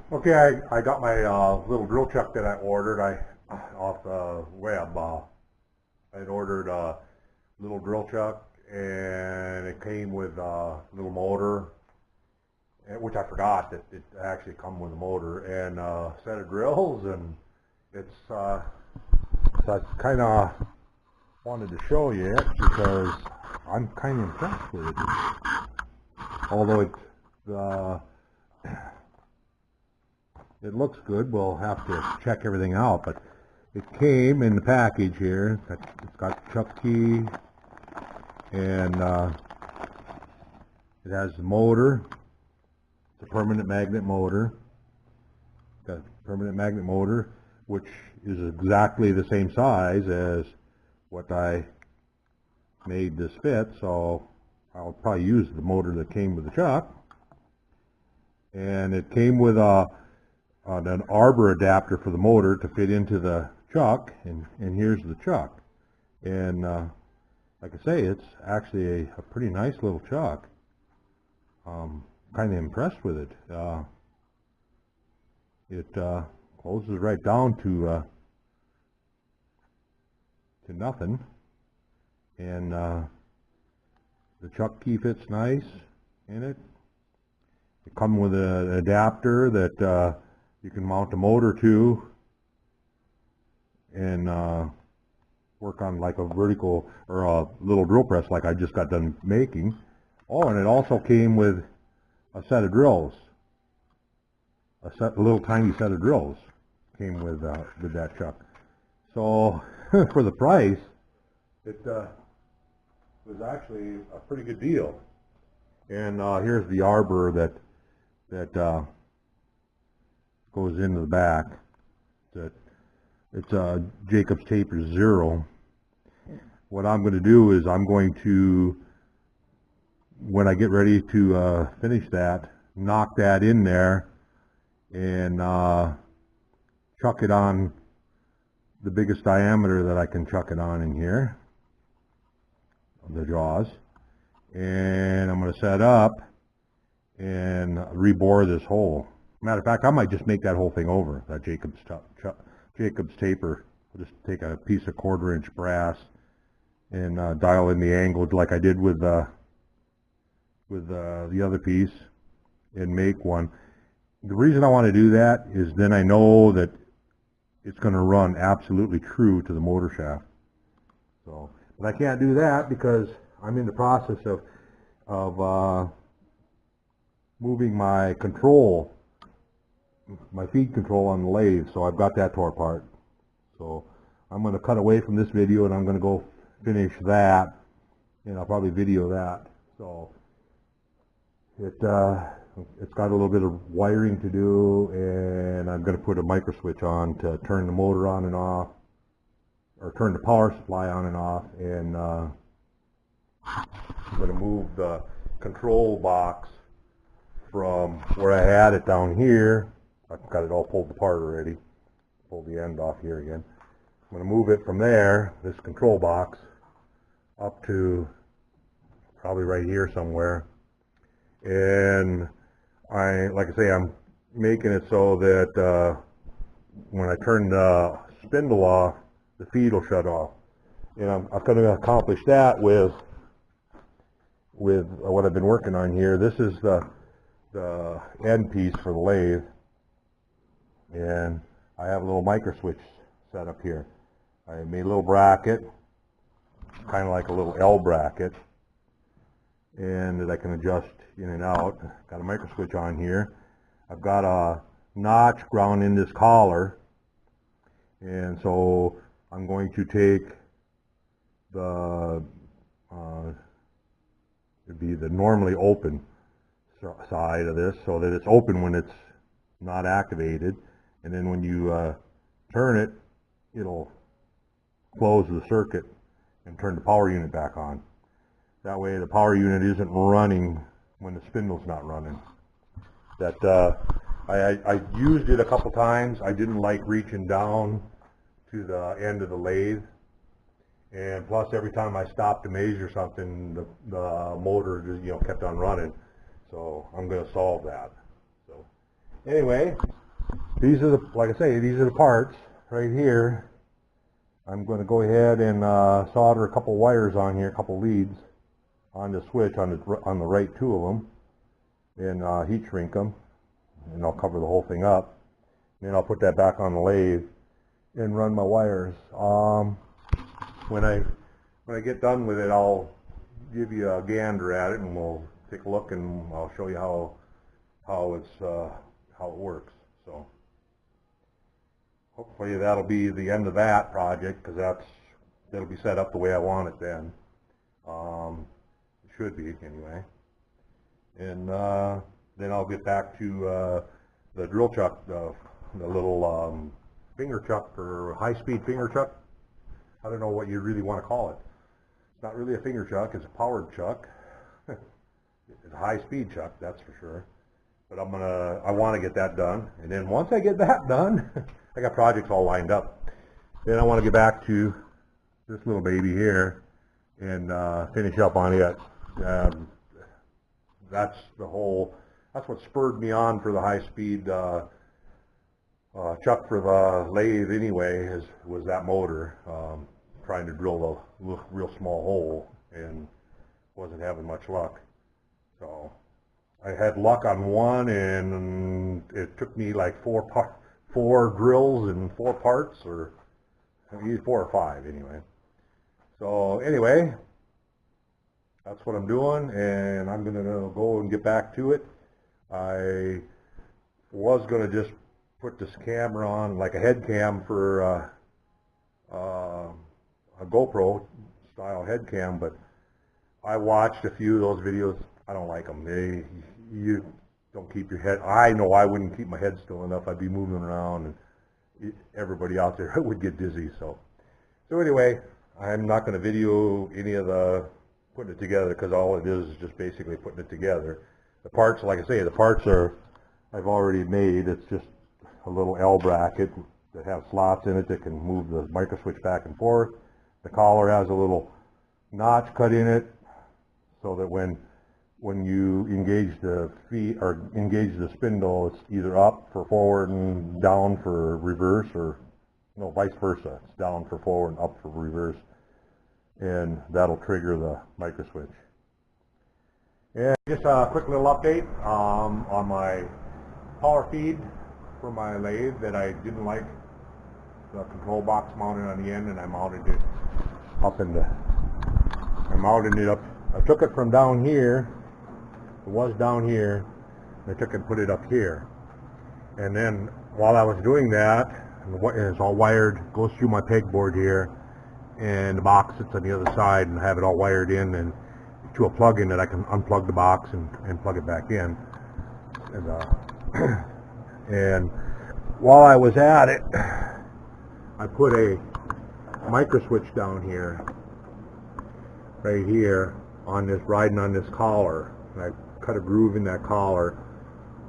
Okay, I got my little drill chuck that I ordered off the web. I had ordered a little drill chuck, and it came with a little motor, which I forgot that it actually come with a motor, and a set of drills, and it's so I kind of wanted to show you it because I'm kind of impressed with it. Although it looks good, we'll have to check everything out, but it came in the package here. It's got the chuck key, and it has the motor. It's a permanent magnet motor. Got a permanent magnet motor, which is exactly the same size as what I made this fit, so I'll probably use the motor that came with the chuck. And it came with an arbor adapter for the motor to fit into the chuck, and here's the chuck. And like I say, it's actually a pretty nice little chuck. Kind of impressed with it. It closes right down to nothing, and the chuck key fits nice in it. It comes with an adapter that you can mount the motor to and work on like a vertical or a little drill press like I just got done making. Oh, and it also came with a set of drills. A little tiny set of drills came with that chuck. So for the price, it was actually a pretty good deal. And here's the arbor that goes into the back. It's a Jacob's Taper 0. What I'm going to do is I'm going to, when I get ready to finish that, knock that in there and chuck it on the biggest diameter that I can chuck it on in here, the jaws. And I'm going to set up and rebore this hole. Matter of fact, I might just make that whole thing over, that Jacob's taper. I'll just take a piece of 1/4 inch brass and dial in the angle like I did with the other piece and make one. The reason I want to do that is then I know that it's going to run absolutely true to the motor shaft. So, but I can't do that because I'm in the process of moving my control, my feed control on the lathe, so I've got that tore apart. So I'm going to cut away from this video and I'm going to go finish that, and I'll probably video that. So it's got a little bit of wiring to do, and I'm going to put a micro switch on to turn the motor on and off, or turn the power supply on and off, and I'm going to move the control box from where I had it down here. I've got it all pulled apart already. Pull the end off here again. I'm going to move it from there, this control box, up to probably right here somewhere. And like I say, I'm making it so that when I turn the spindle off, the feed will shut off. And I'm going to accomplish that with what I've been working on here. This is the end piece for the lathe, and I have a little micro switch set up here. I made a little bracket, kind of like a little L bracket, and that I can adjust in and out. Got a micro switch on here. I've got a notch ground in this collar, and so I'm going to take the it'd be the normally open side of this, so that it's open when it's not activated, and then when you turn it, it'll close the circuit and turn the power unit back on. That way the power unit isn't running when the spindle's not running. I used it a couple times. I didn't like reaching down to the end of the lathe, and plus every time I stopped to measure something, the motor just, kept on running. So I'm going to solve that. So Anyway, these are the, like I say, these are the parts right here. I'm going to go ahead and solder a couple wires on here, a couple leads on the switch on the right two of them, and heat shrink them, and I'll cover the whole thing up. Then I'll put that back on the lathe and run my wires. When I get done with it, I'll give you a gander at it, and we'll take a look, and I'll show you how it works. So hopefully that'll be the end of that project, because that'll be set up the way I want it then. It should be anyway. And then I'll get back to the drill chuck, the little finger chuck, or high-speed finger chuck. I don't know what you really want to call it. It's not really a finger chuck, it's a powered chuck. It's a high-speed chuck, that's for sure. But I want to get that done. And then once I get that done, I got projects all lined up. Then I want to get back to this little baby here and finish up on it. That's what spurred me on for the high-speed chuck for the lathe anyway, was that motor. Trying to drill a real small hole and wasn't having much luck. So I had luck on one, and it took me like four drills and 4 parts, or either 4 or 5 anyway. So anyway, that's what I'm doing, and I'm gonna go and get back to it. I was gonna just put this camera on like a head cam for a GoPro style head cam, but I watched a few of those videos. I don't like them. You don't keep your head. I know I wouldn't keep my head still enough. I'd be moving around, and everybody out there would get dizzy. So anyway, I'm not going to video any of the putting it together, because all it is just basically putting it together. The parts, like I say, the parts I've already made. It's just a little L bracket that has slots in it that can move the micro switch back and forth. The collar has a little notch cut in it, so that when you engage the feet or engage the spindle, it's either up for forward and down for reverse, or no, vice versa. It's down for forward and up for reverse, and that'll trigger the micro switch. And just a quick little update on my power feed for my lathe that I didn't like the control box mounted on the end, and I mounted it up I took it from down here. It was down here. I took it and put it up here. And then while I was doing that, it's all wired, goes through my pegboard here, and the box sits on the other side, and I have it all wired in and to a plug-in that I can unplug the box and plug it back in. And while I was at it, I put a micro switch down here, right here, riding on this collar. And I cut a groove in that collar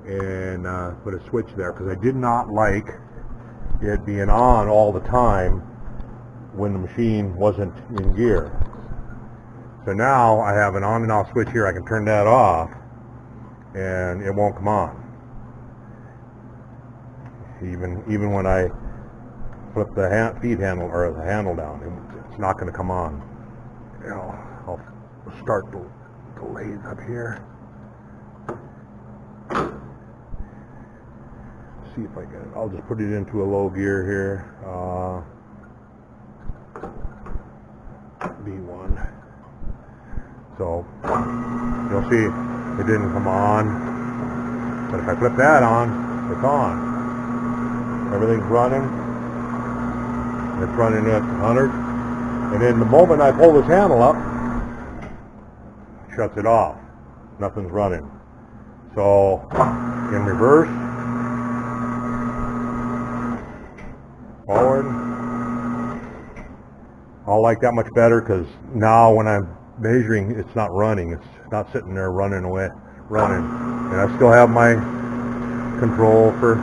and put a switch there, because I did not like it being on all the time when the machine wasn't in gear. So now I have an on and off switch here. I can turn that off and it won't come on. Even when I flip the feed handle or the handle down, it's not going to come on. You know, I'll start the lathe up here. See if I get it. I'll just put it into a low gear here. B1. So you'll see it didn't come on, but if I flip that on, it's on. Everything's running. It's running at 100, and then the moment I pull this handle up, it shuts it off. Nothing's running. So in reverse, forward, I'll like that much better, because now when I'm measuring, it's not running. It's not sitting there running, and I still have my control for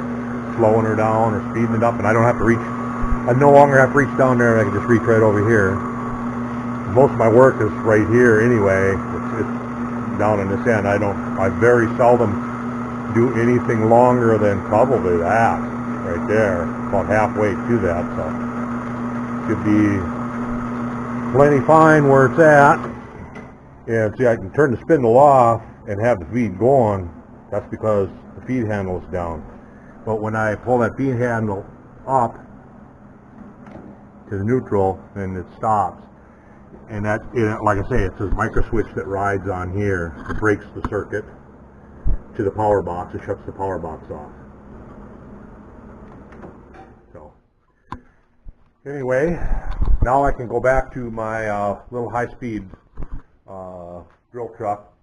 slowing her down or speeding it up, and I don't have to reach. I no longer have to reach down there. I can just reach right over here. Most of my work is right here anyway. It's down in this end. I very seldom do anything longer than probably that right there, about halfway to that, so should be plenty fine where it's at. And see, I can turn the spindle off and have the feed going. That's because the feed handle is down. But when I pull that feed handle up to the neutral, then it stops. And that, like I say, it's a micro switch that rides on here. It breaks the circuit to the power box. It shuts the power box off. So anyway, now I can go back to my little high-speed drill truck